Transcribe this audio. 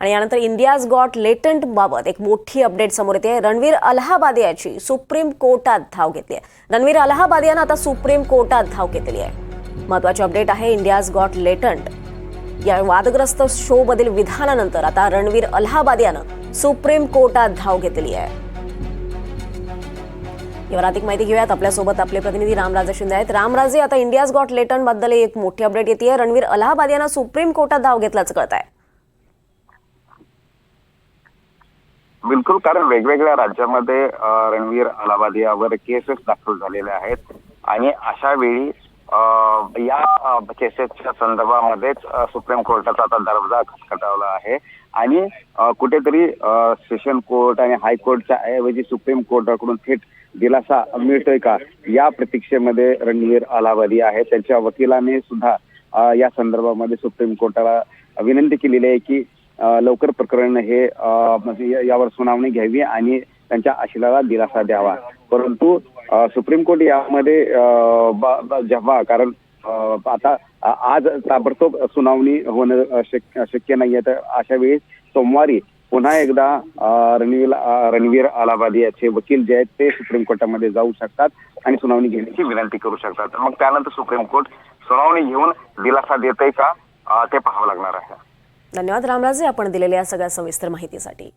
आणि यानंतर India's got लेटंट बाबत एक मोठी अपडेट समोर येते। रणवीर अलाहाबादियाची सुप्रीम कोर्टात धाव घेतली आहे। रणवीर अलाहाबादियानं आता सुप्रीम कोर्टात धाव घेतली आहे। महत्त्वाची अपडेट आहे इंडियाज गॉट लेटंट या वादग्रस्त शो मधील विधानानंतर आता रणवीर अलाहाबादियानं सुप्रीम कोर्टात धाव घेतली आहे। यावर अधिक माहिती घेऊयात। आपल्यासोबत आपले प्रतिनिधी रामराजे शिंदे आहेत। रामराजे, आता इंडियाज गॉट लेटंट बद्दल एक मोठी अपडेट येते। रणवीर अलाहाबादियानं सुप्रीम कोर्टात धाव घेतल्याचं कळत आहे। बिलकुल, कारण वेगवेगळ्या राज्यामध्ये रणवीर अलाहाबादियावर केसेस दाखल झालेल्या आहेत आणि अशा वेळी या केसेसच्या संदर्भामध्येच सुप्रीम कोर्टाचा आता दरवाजा खटखटावला आहे आणि कुठेतरी सेशन कोर्ट आणि हायकोर्टच्या ऐवजी सुप्रीम कोर्टाकडून थेट दिलासा मिळतोय का, या प्रतीक्षेमध्ये रणवीर अलाहाबादी आहे। त्यांच्या वकिलाने सुद्धा या संदर्भामध्ये सुप्रीम कोर्टाला विनंती केलेली आहे की लवकर प्रकरण हे म्हणजे यावर सुनावणी घ्यावी आणि त्यांच्या आशेला दिलासा द्यावा। परंतु सुप्रीम कोर्ट यामध्ये जेव्हा, कारण आता आज ताबडतोब सुनावणी होणं शक्य नाहीये, तर अशा वेळी सोमवारी पुन्हा एकदा रणवीर अलाहाबादियाचे वकील जे आहेत ते सुप्रीम कोर्टामध्ये जाऊ शकतात आणि सुनावणी घेण्याची विनंती करू शकतात। मग त्यानंतर सुप्रीम कोर्ट सुनावणी घेऊन दिलासा देतंय का ते पाहावं लागणार आहे। धन्यवाद रामराजे, आपण दिलेल्या सगळ्या सविस्तर माहितीसाठी।